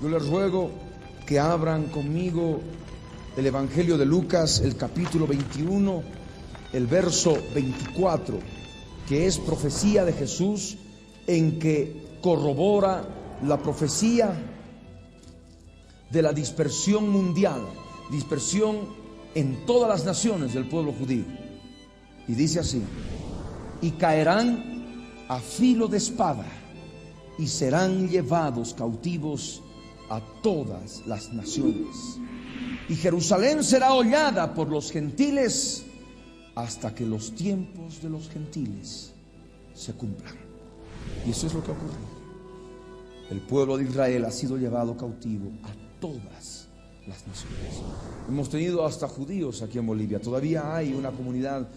Yo les ruego que abran conmigo el Evangelio de Lucas, el capítulo 21, el verso 24, que es profecía de Jesús en que corrobora la profecía de la dispersión mundial, dispersión en todas las naciones del pueblo judío. Y dice así: y caerán a filo de espada y serán llevados cautivos a todas las naciones. Y Jerusalén será hollada por los gentiles hasta que los tiempos de los gentiles se cumplan. Y eso es lo que ocurrió. El pueblo de Israel ha sido llevado cautivo a todas las naciones. Hemos tenido hasta judíos aquí en Bolivia. Todavía hay una comunidad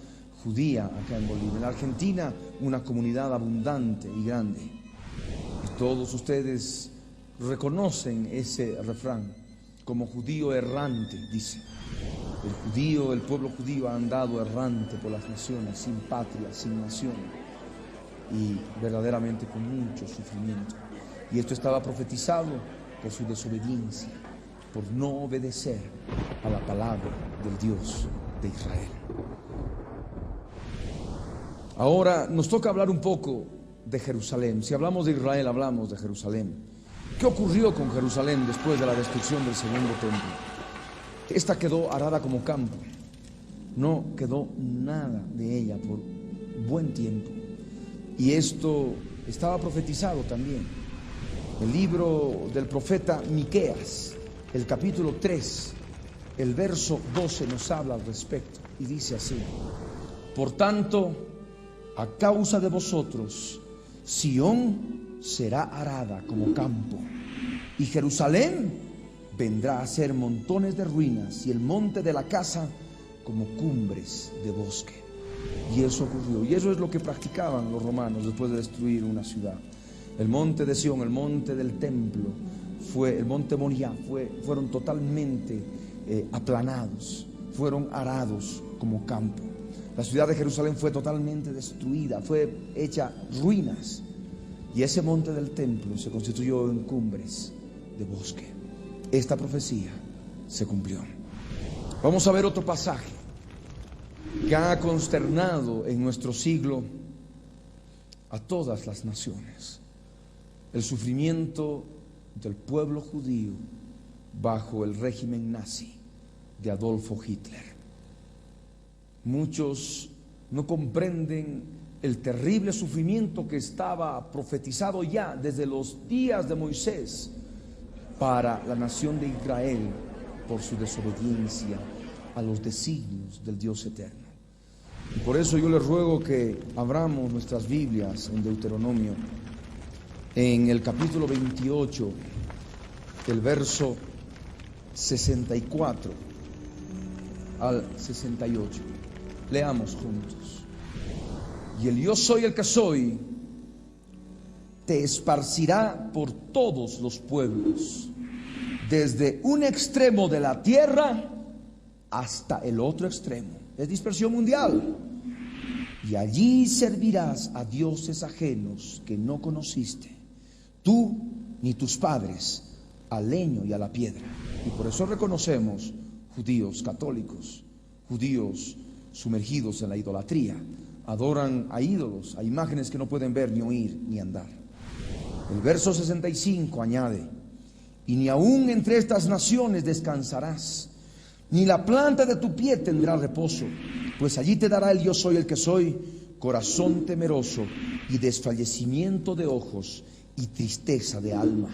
judía acá en Bolivia. En Argentina, una comunidad abundante y grande. Y todos ustedes reconocen ese refrán como judío errante, dice. El pueblo judío ha andado errante por las naciones, sin patria, sin nación, y verdaderamente con mucho sufrimiento. Y esto estaba profetizado por su desobediencia, por no obedecer a la palabra del Dios de Israel. Ahora nos toca hablar un poco de Jerusalén. Si hablamos de Israel, hablamos de Jerusalén. ¿Qué ocurrió con Jerusalén después de la destrucción del segundo templo? Esta quedó arada como campo. No quedó nada de ella por buen tiempo. Y esto estaba profetizado también. El libro del profeta Miqueas, el capítulo 3, el verso 12 nos habla al respecto. Y dice así: por tanto, a causa de vosotros, Sión será arada como campo, y Jerusalén vendrá a ser montones de ruinas, y el monte de la casa como cumbres de bosque. Y eso ocurrió, y eso es lo que practicaban los romanos después de destruir una ciudad. El monte de Sión, el monte del templo, el monte Moriah, fueron totalmente aplanados, fueron arados como campo. La ciudad de Jerusalén fue totalmente destruida, fue hecha ruinas. Y ese monte del templo se constituyó en cumbres de bosque. Esta profecía se cumplió. Vamos a ver otro pasaje que ha consternado en nuestro siglo a todas las naciones. El sufrimiento del pueblo judío bajo el régimen nazi de Adolfo Hitler. Muchos no comprenden el terrible sufrimiento que estaba profetizado ya desde los días de Moisés para la nación de Israel por su desobediencia a los designios del Dios eterno. Y por eso yo les ruego que abramos nuestras Biblias en Deuteronomio, en el capítulo 28, el verso 64 al 68. Leamos juntos. Y el yo soy el que soy te esparcirá por todos los pueblos, desde un extremo de la tierra hasta el otro extremo. Es dispersión mundial. Y allí servirás a dioses ajenos que no conociste, tú ni tus padres, al leño y a la piedra. Y por eso reconocemos judíos católicos, judíos sumergidos en la idolatría. Adoran a ídolos, a imágenes que no pueden ver, ni oír, ni andar. El verso 65 añade: y ni aún entre estas naciones descansarás, ni la planta de tu pie tendrá reposo, pues allí te dará el yo soy el que soy, corazón temeroso y desfallecimiento de ojos y tristeza de alma.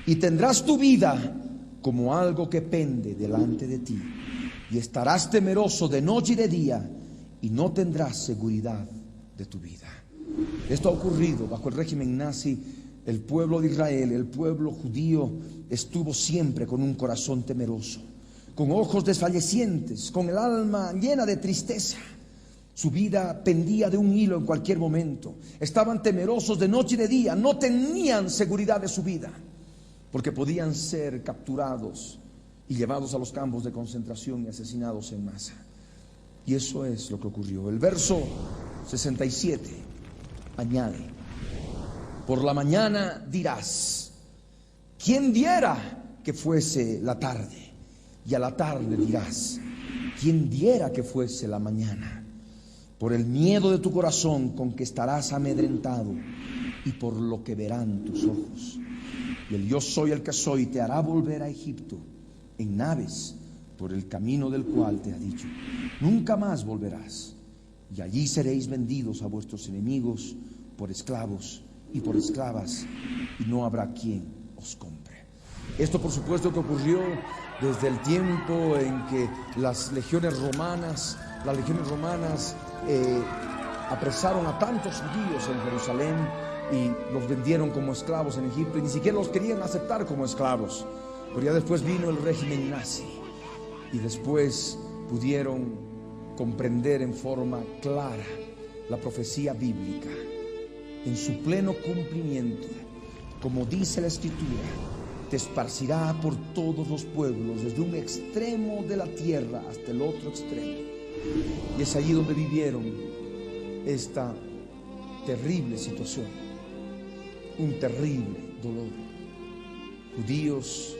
Y tendrás tu vida como algo que pende delante de ti, y estarás temeroso de noche y de día, y no tendrás seguridad de tu vida. Esto ha ocurrido bajo el régimen nazi. El pueblo de Israel, el pueblo judío, estuvo siempre con un corazón temeroso, con ojos desfallecientes, con el alma llena de tristeza. Su vida pendía de un hilo en cualquier momento. Estaban temerosos de noche y de día, no tenían seguridad de su vida, porque podían ser capturados y llevados a los campos de concentración y asesinados en masa. Y eso es lo que ocurrió. El verso 67 añade: por la mañana dirás, ¿Quién diera que fuese la tarde? Y a la tarde dirás, ¿quién diera que fuese la mañana? Por el miedo de tu corazón con que estarás amedrentado y por lo que verán tus ojos. Y el yo soy el que soy te hará volver a Egipto en naves por el camino del cual te ha dicho, nunca más volverás. Y allí seréis vendidos a vuestros enemigos por esclavos y por esclavas, y no habrá quien os compre. Esto, por supuesto, que ocurrió desde el tiempo en que las legiones romanas apresaron a tantos judíos en Jerusalén y los vendieron como esclavos en Egipto, y ni siquiera los querían aceptar como esclavos. Pero ya después vino el régimen nazi y después pudieron comprender en forma clara la profecía bíblica en su pleno cumplimiento. Como dice la Escritura, te esparcirá por todos los pueblos, desde un extremo de la tierra hasta el otro extremo. Y es allí donde vivieron esta terrible situación, un terrible dolor. Judíos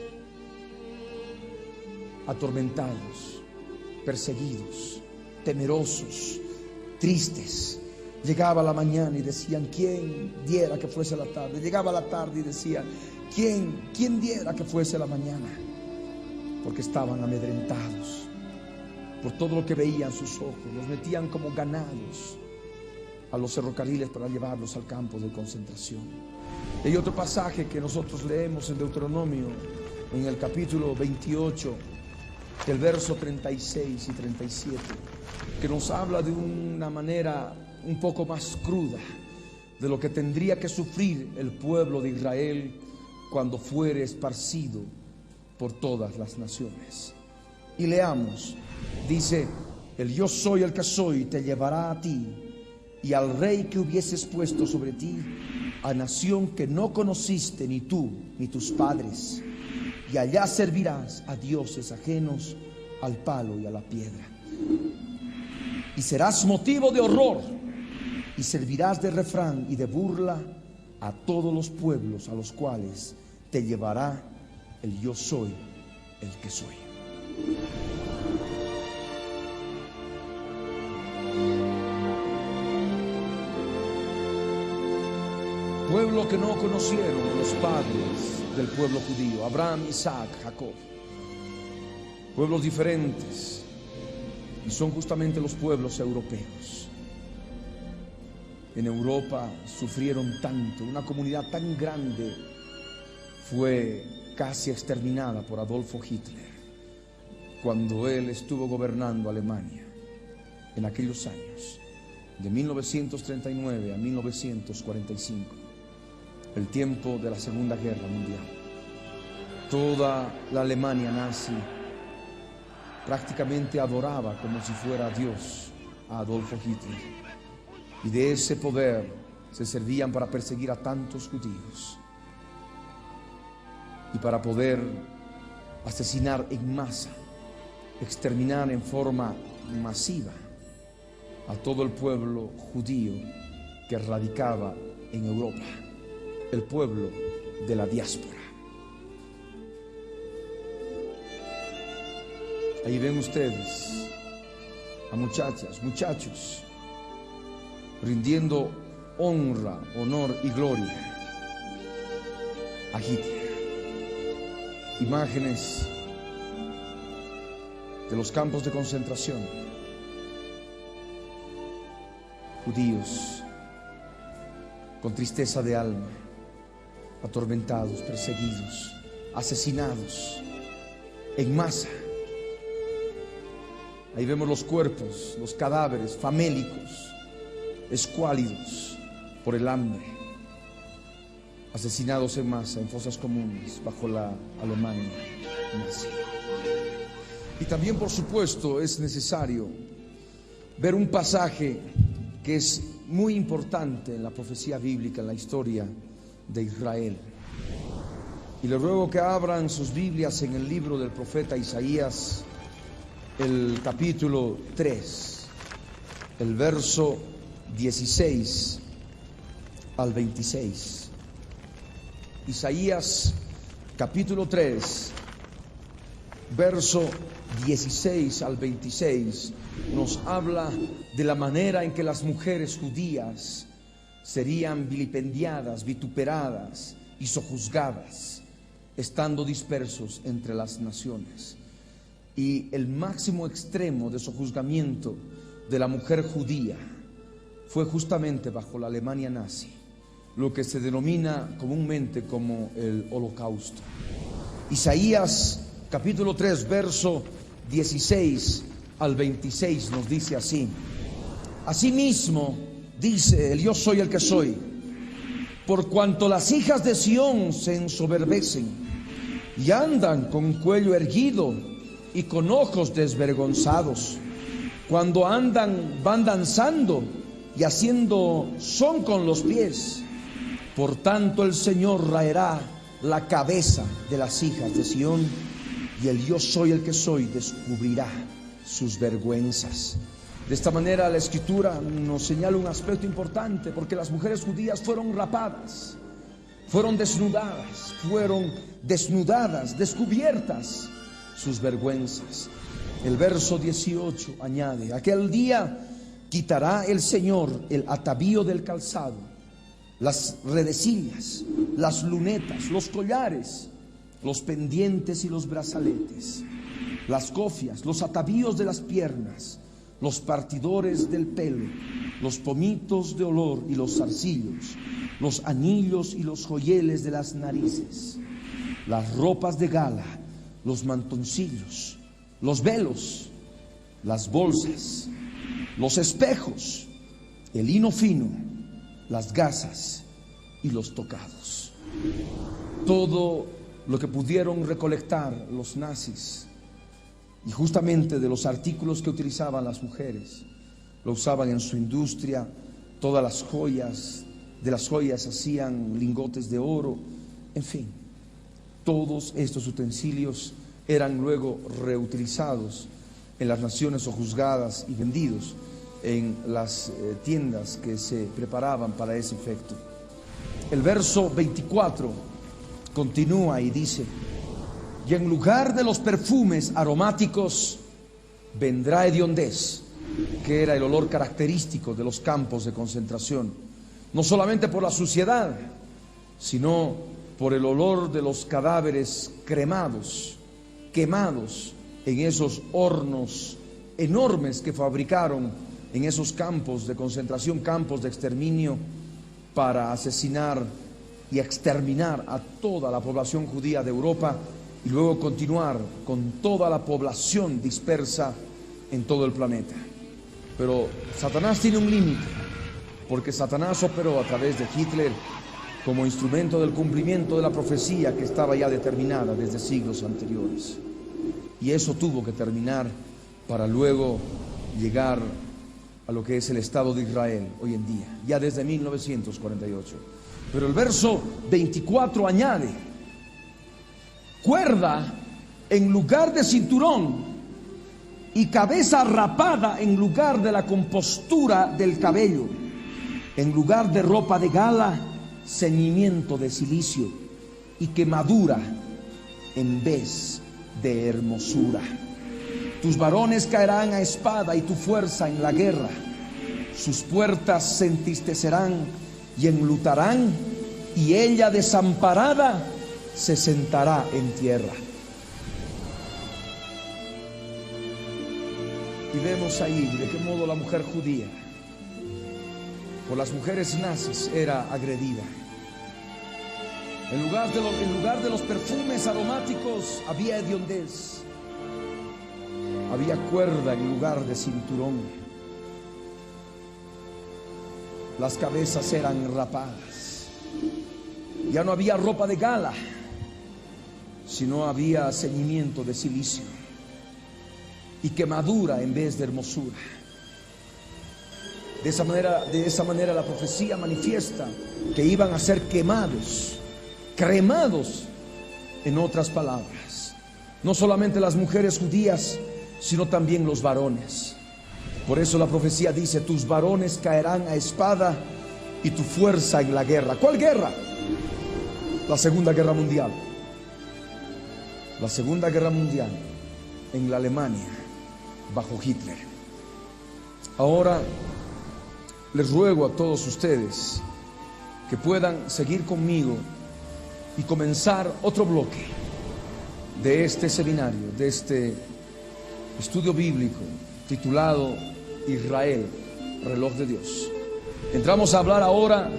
atormentados, perseguidos, temerosos, tristes. Llegaba la mañana y decían, ¿quién diera que fuese la tarde? Llegaba la tarde y decían, ¿quién diera que fuese la mañana? Porque estaban amedrentados por todo lo que veían sus ojos. Los metían como ganados a los ferrocarriles para llevarlos al campo de concentración. Hay otro pasaje que nosotros leemos en Deuteronomio, en el capítulo 28, del verso 36 y 37, que nos habla de una manera un poco más cruda de lo que tendría que sufrir el pueblo de Israel cuando fuere esparcido por todas las naciones. Y leamos, dice, el yo soy el que soy te llevará a ti y al rey que hubieses puesto sobre ti, a nación que no conociste ni tú ni tus padres, y allá servirás a dioses ajenos, al palo y a la piedra. Y serás motivo de horror, y servirás de refrán y de burla a todos los pueblos a los cuales te llevará el yo soy el que soy. Pueblo que no conocieron los padres del pueblo judío, Abraham, Isaac, Jacob. Pueblos diferentes, y son justamente los pueblos europeos. En Europa sufrieron tanto, una comunidad tan grande fue casi exterminada por Adolfo Hitler cuando él estuvo gobernando Alemania en aquellos años, de 1939 a 1945, el tiempo de la Segunda Guerra Mundial. Toda la Alemania nazi prácticamente adoraba como si fuera Dios a Adolfo Hitler, y de ese poder se servían para perseguir a tantos judíos y para poder asesinar en masa, exterminar en forma masiva a todo el pueblo judío que radicaba en Europa, el pueblo de la diáspora. Ahí ven ustedes a muchachas, muchachos, rindiendo honra, honor y gloria a Hitler. Imágenes de los campos de concentración. Judíos con tristeza de alma, atormentados, perseguidos, asesinados en masa. Ahí vemos los cuerpos, los cadáveres famélicos, escuálidos por el hambre, asesinados en masa en fosas comunes bajo la Alemania nazi. Y también, por supuesto, es necesario ver un pasaje que es muy importante en la profecía bíblica, en la historia de Israel. Y les ruego que abran sus Biblias en el libro del profeta Isaías, el capítulo 3, el verso 16 al 26. Isaías capítulo 3, verso 16 al 26, nos habla de la manera en que las mujeres judías serían vilipendiadas, vituperadas y sojuzgadas, estando dispersos entre las naciones. Y el máximo extremo de sojuzgamiento de la mujer judía fue justamente bajo la Alemania nazi, lo que se denomina comúnmente como el Holocausto. Isaías capítulo 3, verso 16 al 26 nos dice así: asimismo dice el yo soy el que soy, por cuanto las hijas de Sión se ensoberbecen y andan con cuello erguido y con ojos desvergonzados, cuando andan van danzando y haciendo son con los pies. Por tanto el Señor raerá la cabeza de las hijas de Sión, y el yo soy el que soy descubrirá sus vergüenzas. De esta manera la Escritura nos señala un aspecto importante, porque las mujeres judías fueron rapadas, fueron desnudadas, descubiertas sus vergüenzas. El verso 18 añade: aquel día quitará el Señor el atavío del calzado, las redecillas, las lunetas, los collares, los pendientes y los brazaletes, las cofias, los atavíos de las piernas, los partidores del pelo, los pomitos de olor y los zarcillos, los anillos y los joyeles de las narices, las ropas de gala, los mantoncillos, los velos, las bolsas, los espejos, el lino fino, las gasas y los tocados. Todo lo que pudieron recolectar los nazis, y justamente de los artículos que utilizaban las mujeres, lo usaban en su industria. Todas las joyas, de las joyas hacían lingotes de oro, en fin, todos estos utensilios eran luego reutilizados en las naciones sojuzgadas y vendidos en las tiendas que se preparaban para ese efecto. El verso 24 continúa y dice: y en lugar de los perfumes aromáticos vendrá hediondez, que era el olor característico de los campos de concentración, no solamente por la suciedad, sino por el olor de los cadáveres cremados, quemados en esos hornos enormes que fabricaron en esos campos de concentración, campos de exterminio, para asesinar y exterminar a toda la población judía de Europa, y luego continuar con toda la población dispersa en todo el planeta. Pero Satanás tiene un límite, porque Satanás operó a través de Hitler como instrumento del cumplimiento de la profecía que estaba ya determinada desde siglos anteriores. Y eso tuvo que terminar para luego llegar a lo que es el Estado de Israel hoy en día, ya desde 1948. Pero el verso 24 añade: cuerda en lugar de cinturón y cabeza rapada en lugar de la compostura del cabello, en lugar de ropa de gala, ceñimiento de cilicio, y quemadura en vez de hermosura. Tus varones caerán a espada y tu fuerza en la guerra. Sus puertas se entristecerán y enlutarán, y ella desamparada se sentará en tierra. Y vemos ahí de qué modo la mujer judía por las mujeres nazis era agredida. En lugar de los perfumes aromáticos había hediondez, había cuerda en lugar de cinturón. Las cabezas eran rapadas. Ya no había ropa de gala, sino había ceñimiento de cilicio y quemadura en vez de hermosura. De esa manera la profecía manifiesta que iban a ser quemados, cremados, en otras palabras, no solamente las mujeres judías, sino también los varones. Por eso la profecía dice: tus varones caerán a espada y tu fuerza en la guerra. ¿Cuál guerra? La Segunda Guerra Mundial. la Segunda Guerra Mundial en la Alemania bajo Hitler. Ahora les ruego a todos ustedes que puedan seguir conmigo y comenzar otro bloque de este seminario, de este estudio bíblico titulado Israel, reloj de Dios. Entramos a hablar ahora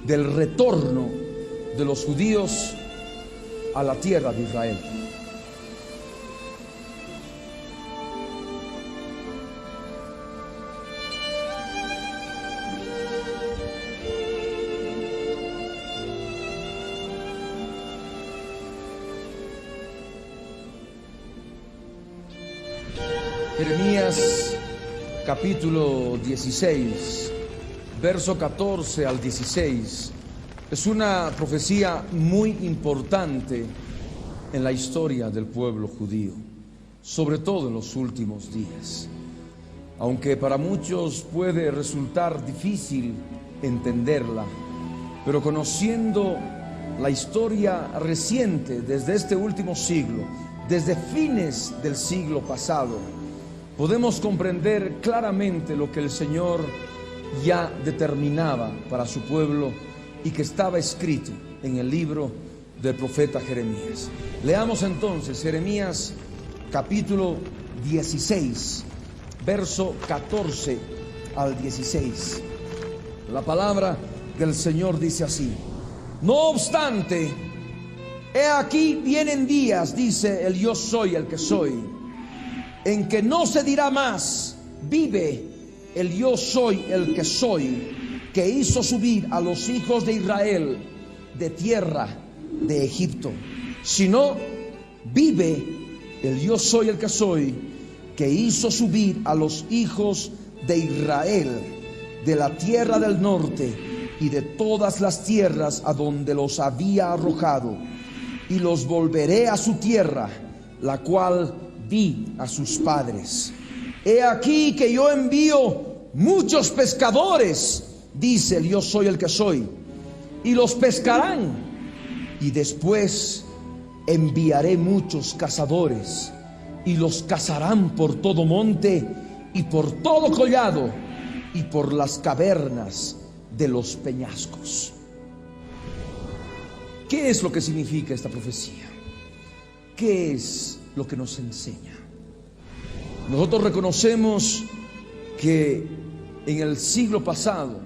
del retorno de los judíos a la tierra de Israel. Jeremías capítulo 16, verso 14 al 16, es una profecía muy importante en la historia del pueblo judío, sobre todo en los últimos días. Aunque para muchos puede resultar difícil entenderla, pero conociendo la historia reciente desde este último siglo, desde fines del siglo pasado, podemos comprender claramente lo que el Señor ya determinaba para su pueblo y que estaba escrito en el libro del profeta Jeremías. Leamos entonces Jeremías capítulo 16, verso 14 al 16. La palabra del Señor dice así: no obstante, he aquí vienen días, dice el yo soy el que soy, en que no se dirá más, vive el yo soy el que soy, que hizo subir a los hijos de Israel de tierra de Egipto, sino vive el yo soy el que soy, que hizo subir a los hijos de Israel de la tierra del norte y de todas las tierras a donde los había arrojado, y los volveré a su tierra, la cual di a sus padres. He aquí que yo envío muchos pescadores, dice el yo soy el que soy, y los pescarán, y después enviaré muchos cazadores, y los cazarán por todo monte y por todo collado y por las cavernas de los peñascos. ¿Qué es lo que significa esta profecía? ¿Qué es lo que nos enseña? Nosotros reconocemos que en el siglo pasado,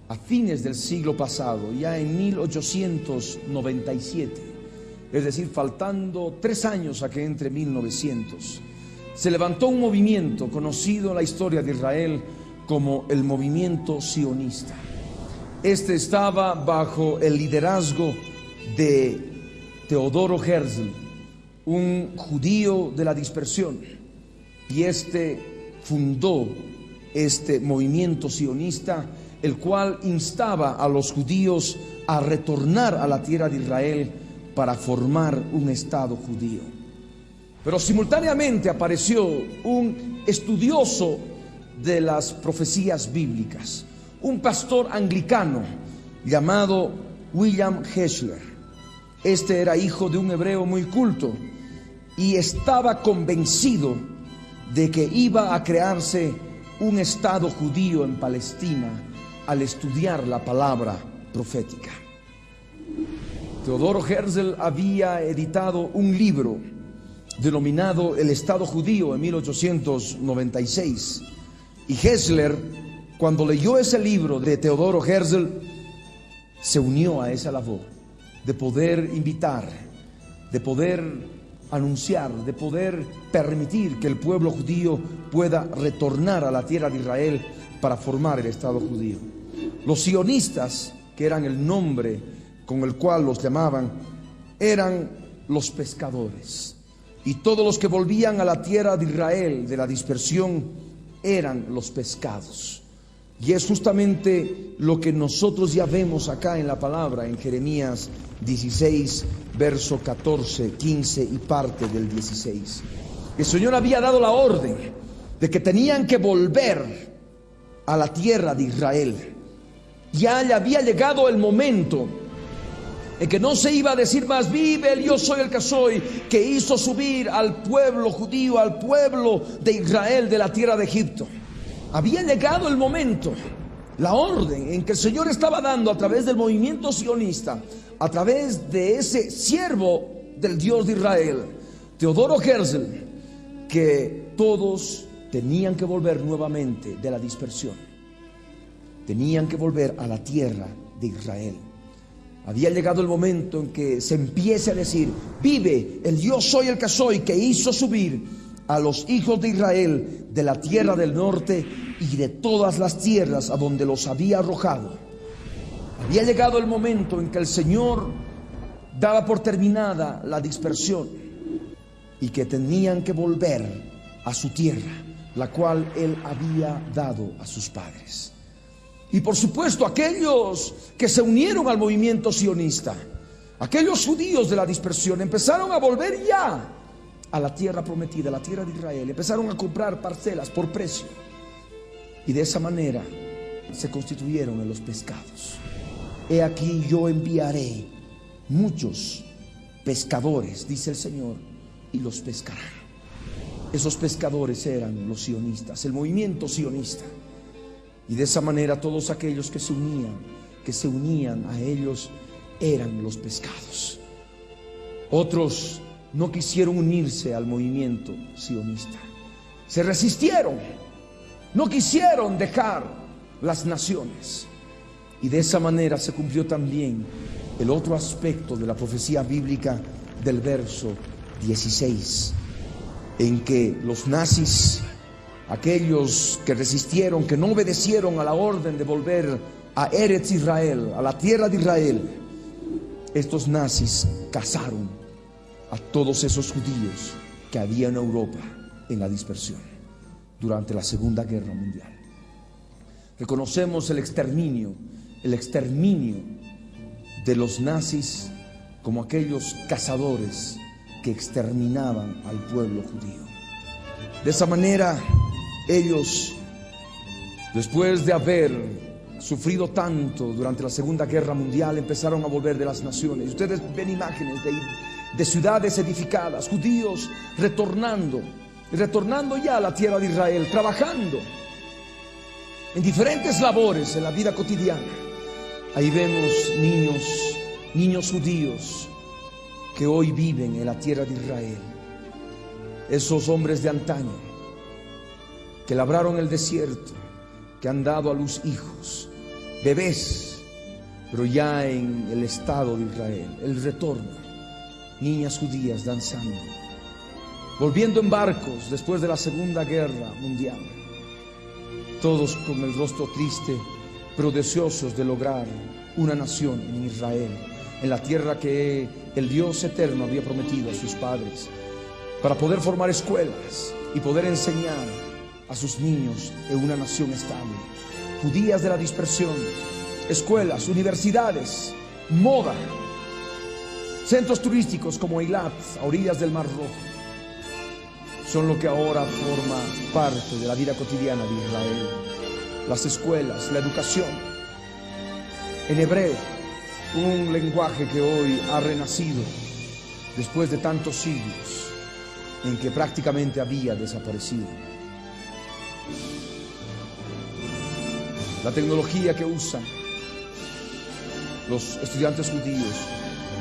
a fines del siglo pasado, ya en 1897, es decir, faltando 3 años a que entre 1900, se levantó un movimiento conocido en la historia de Israel como el movimiento sionista. Este estaba bajo el liderazgo de Teodoro Herzl, un judío de la dispersión, y este fundó este movimiento sionista, el cual instaba a los judíos a retornar a la tierra de Israel para formar un estado judío. Pero simultáneamente apareció un estudioso de las profecías bíblicas, un pastor anglicano llamado William Hechler. Este era hijo de un hebreo muy culto y estaba convencido de que iba a crearse un estado judío en Palestina al estudiar la palabra profética. Teodoro Herzl había editado un libro denominado El Estado Judío en 1896, y Hechler, cuando leyó ese libro de Teodoro Herzl, se unió a esa labor de poder invitar, de poder anunciar, de poder permitir que el pueblo judío pueda retornar a la tierra de Israel para formar el Estado judío. Los sionistas, que eran el nombre con el cual los llamaban, eran los pescadores, y todos los que volvían a la tierra de Israel de la dispersión eran los pescados. Y es justamente lo que nosotros ya vemos acá en la palabra, en Jeremías 16, verso 14, 15 y parte del 16. El Señor había dado la orden de que tenían que volver a la tierra de Israel. Ya le había llegado el momento en que no se iba a decir más: vive el yo soy el que soy, que hizo subir al pueblo judío, al pueblo de Israel de la tierra de Egipto. Había llegado el momento, la orden en que el Señor estaba dando a través del movimiento sionista, a través de ese siervo del Dios de Israel, Teodoro Herzl, que todos tenían que volver nuevamente de la dispersión, tenían que volver a la tierra de Israel. Había llegado el momento en que se empiece a decir: vive el yo soy el que soy, que hizo subir a los hijos de Israel de la tierra del norte y de todas las tierras a donde los había arrojado. Había llegado el momento en que el Señor daba por terminada la dispersión y que tenían que volver a su tierra, la cual Él había dado a sus padres. Y por supuesto, aquellos que se unieron al movimiento sionista, aquellos judíos de la dispersión, empezaron a volver ya a la tierra prometida, la tierra de Israel. Empezaron a comprar parcelas por precio, y de esa manera se constituyeron en los pescados. He aquí, yo enviaré muchos pescadores, dice el Señor, y los pescarán. Esos pescadores eran los sionistas, el movimiento sionista. Y de esa manera todos aquellos que se unían a ellos, eran los pescados. Otros no quisieron unirse al movimiento sionista, se resistieron, no quisieron dejar las naciones. Y de esa manera se cumplió también el otro aspecto de la profecía bíblica del verso 16, en que los nazis, aquellos que resistieron, que no obedecieron a la orden de volver a Eretz Israel, a la tierra de Israel, estos nazis cazaron a todos esos judíos que había en Europa en la dispersión durante la Segunda Guerra Mundial. Reconocemos el exterminio de los nazis como aquellos cazadores que exterminaban al pueblo judío. De esa manera, ellos, después de haber sufrido tanto durante la Segunda Guerra Mundial, empezaron a volver de las naciones. Ustedes ven imágenes de ciudades edificadas, judíos retornando ya a la tierra de Israel, trabajando en diferentes labores en la vida cotidiana. Ahí vemos niños judíos que hoy viven en la tierra de Israel. Esos hombres de antaño que labraron el desierto, que han dado a luz hijos, bebés, pero ya en el estado de Israel. El retorno, niñas judías danzando, volviendo en barcos después de la Segunda Guerra Mundial, todos con el rostro triste, pero deseosos de lograr una nación en Israel, en la tierra que el Dios eterno había prometido a sus padres, para poder formar escuelas y poder enseñar a sus niños en una nación estable. Judías de la dispersión, escuelas, universidades, moda, centros turísticos como Eilat, a orillas del Mar Rojo, son lo que ahora forma parte de la vida cotidiana de Israel. Las escuelas, la educación en hebreo, un lenguaje que hoy ha renacido después de tantos siglos en que prácticamente había desaparecido. La tecnología que usan los estudiantes judíos,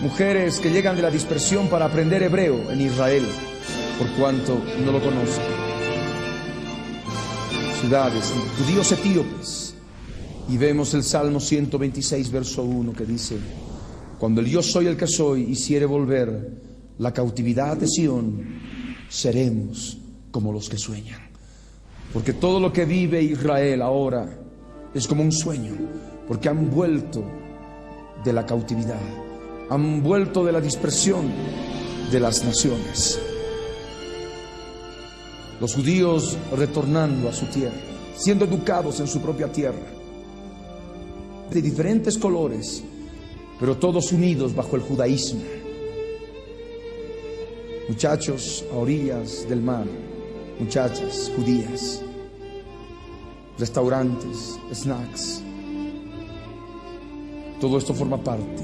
mujeres que llegan de la dispersión para aprender hebreo en Israel, por cuanto no lo conocen. Ciudades, judíos etíopes. Y vemos el Salmo 126, verso 1, que dice: cuando el yo soy el que soy hiciere volver la cautividad de Sión, seremos como los que sueñan. Porque todo lo que vive Israel ahora es como un sueño, porque han vuelto de la cautividad, han vuelto de la dispersión de las naciones. Los judíos retornando a su tierra, siendo educados en su propia tierra, de diferentes colores, pero todos unidos bajo el judaísmo. Muchachos a orillas del mar, muchachas judías, restaurantes, snacks. Todo esto forma parte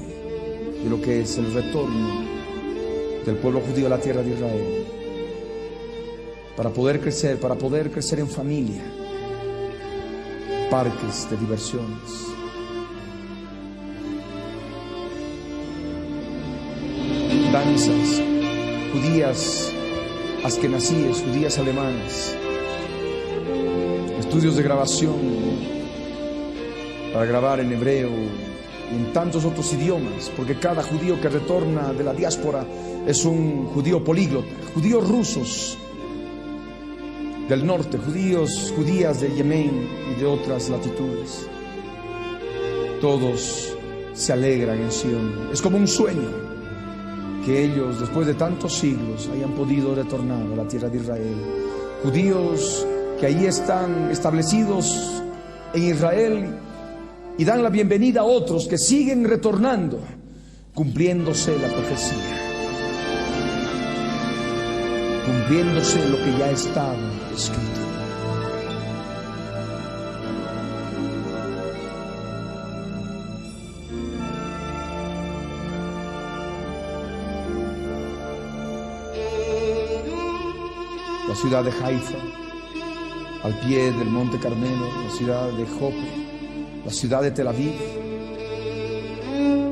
de lo que es el retorno del pueblo judío a la tierra de Israel, para poder crecer en familia, parques de diversiones, danzas judías askenazíes, judías alemanas, estudios de grabación para grabar en hebreo y en tantos otros idiomas, porque cada judío que retorna de la diáspora es un judío políglota. Judíos rusos del norte, judías de Yemen y de otras latitudes, todos se alegran en Sion. Es como un sueño que ellos, después de tantos siglos, hayan podido retornar a la tierra de Israel. Judíos que allí están establecidos en Israel y dan la bienvenida a otros que siguen retornando, cumpliéndose la profecía, cumpliéndose lo que ya estaba escrito. La ciudad de Haifa, al pie del monte Carmelo, la ciudad de Jope, la ciudad de Tel Aviv,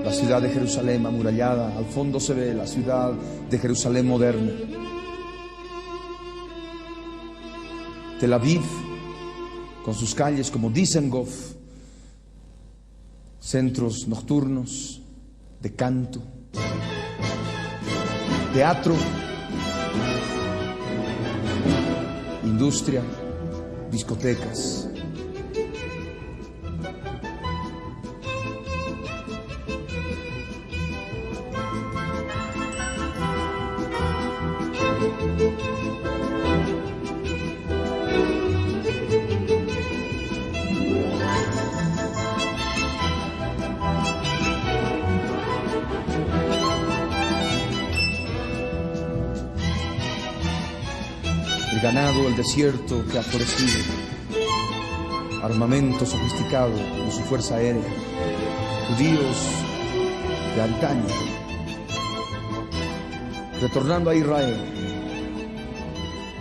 la ciudad de Jerusalén amurallada. Al fondo se ve la ciudad de Jerusalén moderna. Tel Aviv, con sus calles como Dizengoff, centros nocturnos de canto, teatro, industria, discotecas. El ganado del desierto que ha florecido, armamento sofisticado en su fuerza aérea, judíos de antaño, retornando a Israel,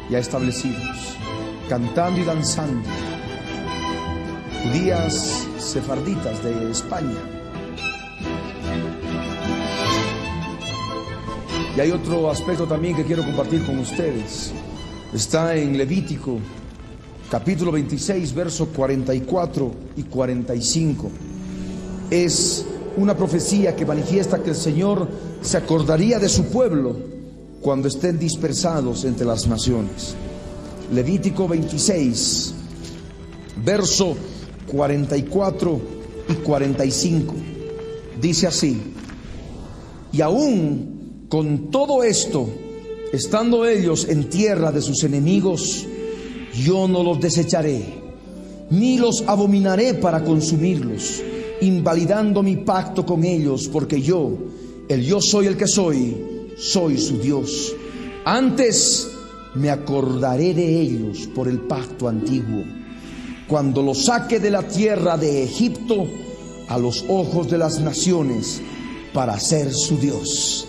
ya establecidos, cantando y danzando, judías sefarditas de España. Y hay otro aspecto también que quiero compartir con ustedes. Está en Levítico, capítulo 26, versos 44 y 45. Es una profecía que manifiesta que el Señor se acordaría de su pueblo cuando estén dispersados entre las naciones. Levítico 26, verso 44 y 45. Dice así: y aún con todo esto, estando ellos en tierra de sus enemigos, yo no los desecharé, ni los abominaré para consumirlos, invalidando mi pacto con ellos, porque yo soy el que soy su Dios. Antes me acordaré de ellos por el pacto antiguo, cuando los saque de la tierra de Egipto a los ojos de las naciones, para ser su Dios.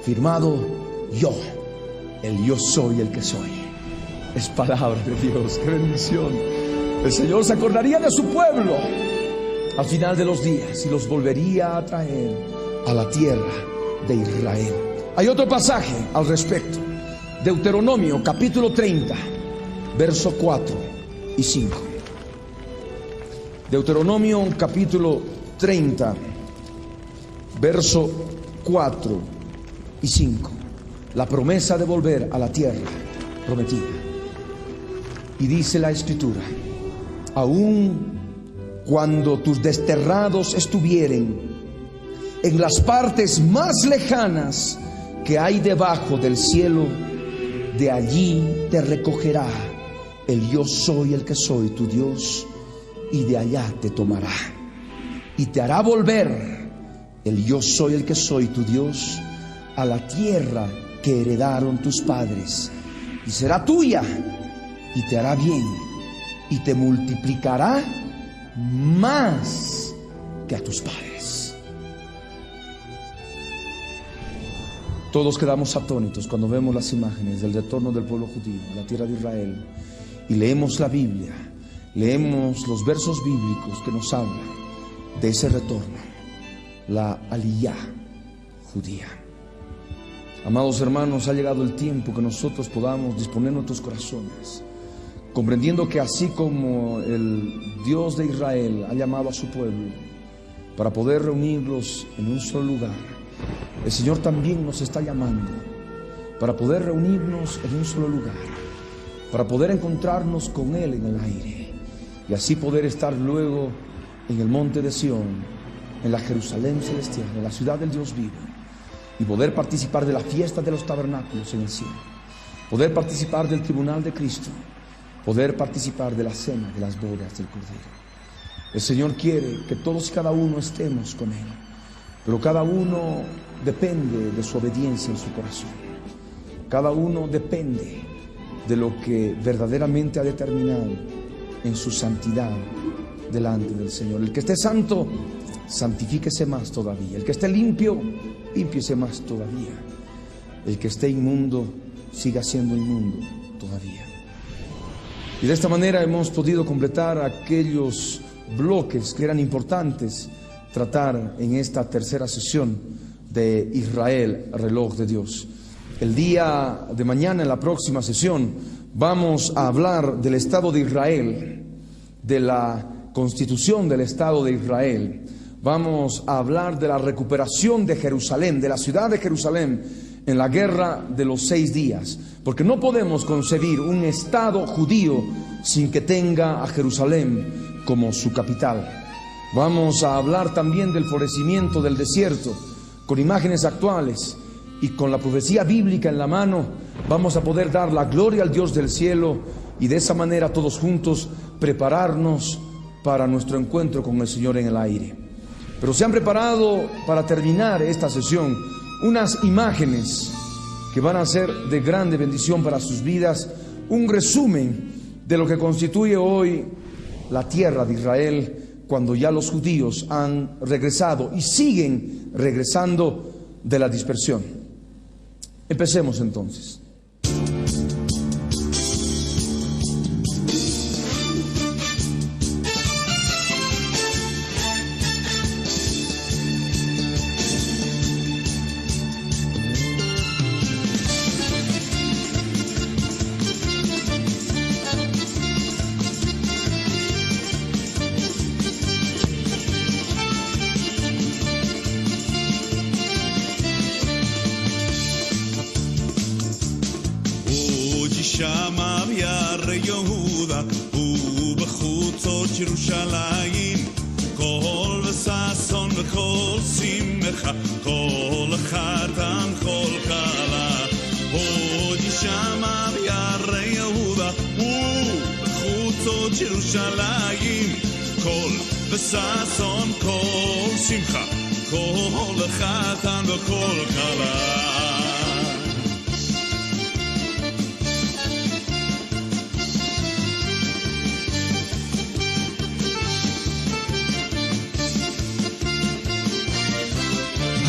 Firmado yo soy el que soy. Es palabra de Dios. Qué bendición. El Señor se acordaría de su pueblo al final de los días y los volvería a traer a la tierra de Israel. Hay otro pasaje al respecto. Deuteronomio capítulo 30, verso 4 y 5. Deuteronomio capítulo 30, verso 4 y 5. La promesa de volver a la tierra prometida. Y dice la Escritura: aun cuando tus desterrados estuvieren en las partes más lejanas que hay debajo del cielo, de allí te recogerá el yo soy el que soy tu Dios, y de allá te tomará y te hará volver el yo soy el que soy tu Dios a la tierra que heredaron tus padres, y será tuya, y te hará bien, y te multiplicará más que a tus padres. Todos quedamos atónitos cuando vemos las imágenes del retorno del pueblo judío a la tierra de Israel y leemos la Biblia, leemos los versos bíblicos que nos hablan de ese retorno, la aliyá judía. Amados hermanos, ha llegado el tiempo que nosotros podamos disponer nuestros corazones, comprendiendo que así como el Dios de Israel ha llamado a su pueblo para poder reunirlos en un solo lugar, el Señor también nos está llamando para poder reunirnos en un solo lugar, para poder encontrarnos con Él en el aire y así poder estar luego en el monte de Sión, en la Jerusalén celestial, en la ciudad del Dios vivo, y poder participar de la fiesta de los tabernáculos en el cielo, poder participar del tribunal de Cristo, poder participar de la cena de las bodas del Cordero. El Señor quiere que todos y cada uno estemos con Él, pero cada uno depende de su obediencia en su corazón. Cada uno depende de lo que verdaderamente ha determinado en su santidad delante del Señor. El que esté santo, santifíquese más todavía. El que esté limpio, límpiese más todavía. El que esté inmundo, siga siendo inmundo todavía. Y de esta manera hemos podido completar aquellos bloques que eran importantes tratar en esta tercera sesión de Israel, reloj de Dios. El día de mañana, en la próxima sesión, vamos a hablar del Estado de Israel, de la constitución del Estado de Israel. Vamos a hablar de la recuperación de Jerusalén, de la ciudad de Jerusalén, en la guerra de los 6 días, porque no podemos concebir un Estado judío sin que tenga a Jerusalén como su capital. Vamos a hablar también del florecimiento del desierto, con imágenes actuales y con la profecía bíblica en la mano. Vamos a poder dar la gloria al Dios del cielo y de esa manera todos juntos prepararnos para nuestro encuentro con el Señor en el aire. Pero se han preparado para terminar esta sesión unas imágenes que van a ser de grande bendición para sus vidas, un resumen de lo que constituye hoy la tierra de Israel, cuando ya los judíos han regresado y siguen regresando de la dispersión. Empecemos entonces. ירושלים כל וששון וכל שמחה כל חתן כל כלה עוד ישמע ביערי יהודה ובחוצות ירושלים כל וששון כל שמחה כל חתן וכל כלה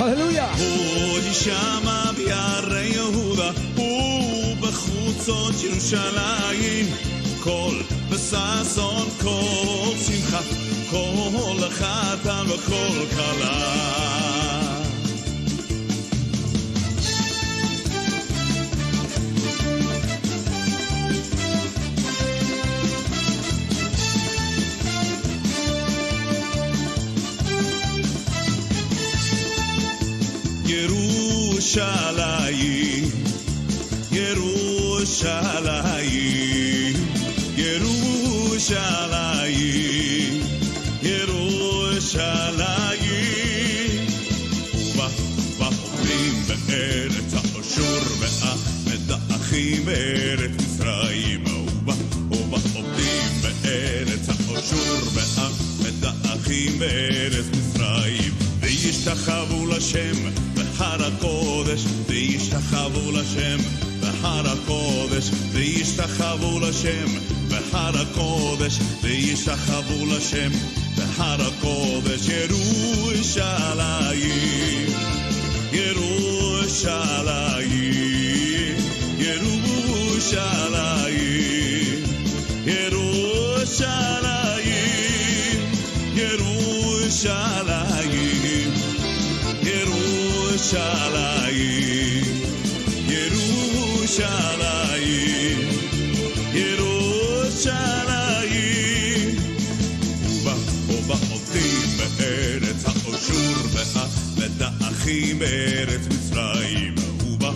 Aleluya. עוד ישמע ביערי יהודה ובחוצות ירושלים כל בששון כל שמחה כל חתן וכל כלה ירושלים, ירושלים, ירושלים, ירושלים ובחופים בארץ האשור והמדעכים בארץ מצרים ובחופים בארץ האשור והמדעכים בארץ מצרים וישתחוו לשם בהר הקודש וישתחוו לשם בהר הקודש וישתחוו לשם בהר הקודש וישתחוו לשם בהר הקודש ירושלים ירושלים Yerushalayim, Yerushalayim, Yerushalayim, Yerushalayim, Yerushalayim, Yerushalayim, Yerushalayim. Uba עובדים בארץ האשור והמלאכים בארץ מצרים. uba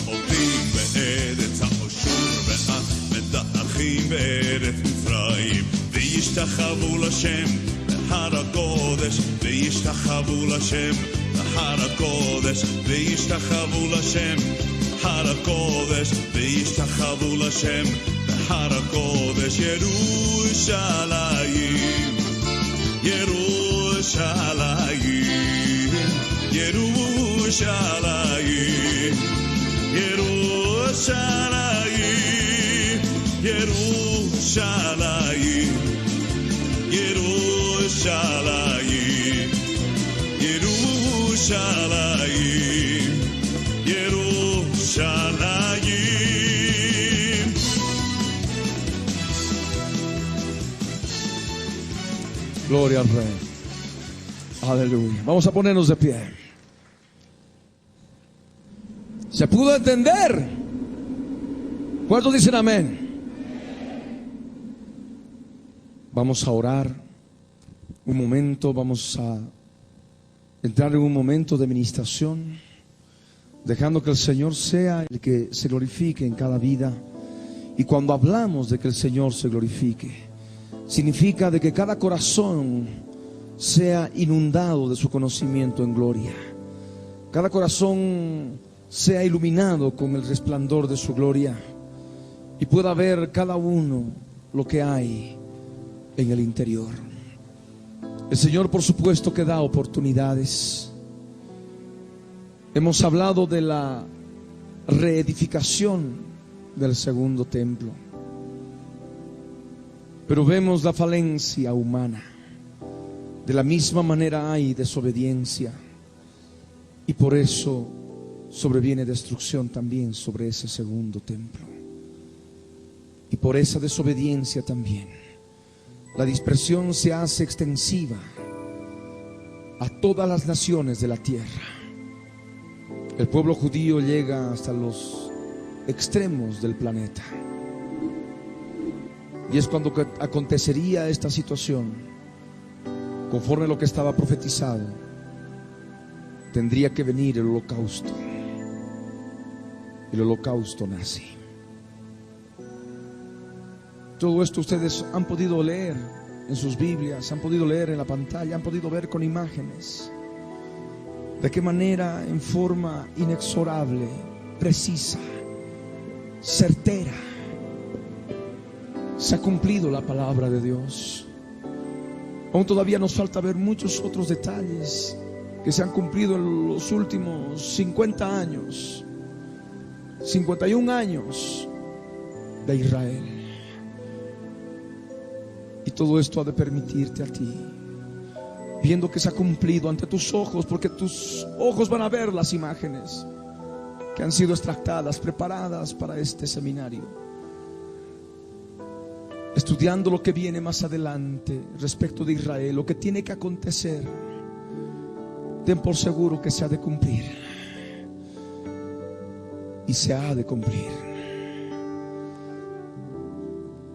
עובדים בארץ האשור והמלאכים בארץ מצרים. וישתחוו לשם בהר הקודש, וישתחוו לשם בהר הקודש, וישתחוו לשם בהר הקודש, וישתחוו לשם בהר הקודש. ירושלים, ירושלים, ירושלים, ירושלים, ירושלים, ירושלים, ירושלים, ירושלים. Gloria al Rey. Aleluya. Vamos a ponernos de pie. ¿Se pudo entender? ¿Cuántos dicen amén? Vamos a orar un momento, vamos a entrar en un momento de ministración, dejando que el Señor sea el que se glorifique en cada vida. Y cuando hablamos de que el Señor se glorifique, significa de que cada corazón sea inundado de su conocimiento en gloria. Cada corazón sea iluminado con el resplandor de su gloria y pueda ver cada uno lo que hay en el interior. El Señor, por supuesto, que da oportunidades. Hemos hablado de la reedificación del segundo templo, pero vemos la falencia humana. De la misma manera hay desobediencia, y por eso sobreviene destrucción también sobre ese segundo templo. Y por esa desobediencia también la dispersión se hace extensiva a todas las naciones de la tierra. El pueblo judío llega hasta los extremos del planeta. Y es cuando acontecería esta situación, conforme a lo que estaba profetizado, tendría que venir el holocausto. El holocausto nace. Todo esto ustedes han podido leer en sus Biblias, han podido leer en la pantalla, han podido ver con imágenes de qué manera, en forma inexorable, precisa, certera, se ha cumplido la palabra de Dios. Aún todavía nos falta ver muchos otros detalles que se han cumplido en los últimos 50 años, 51 años de Israel. Y todo esto ha de permitirte a ti, viendo que se ha cumplido ante tus ojos, porque tus ojos van a ver las imágenes que han sido extractadas, preparadas para este seminario, estudiando lo que viene más adelante respecto de Israel, lo que tiene que acontecer. Ten por seguro que se ha de cumplir, y se ha de cumplir.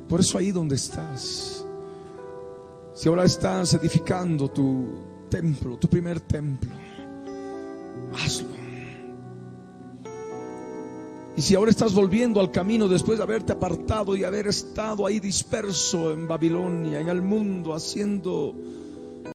Por eso ahí donde estás, si ahora estás edificando tu templo, tu primer templo, hazlo. Y si ahora estás volviendo al camino después de haberte apartado y haber estado ahí disperso en Babilonia, en el mundo, haciendo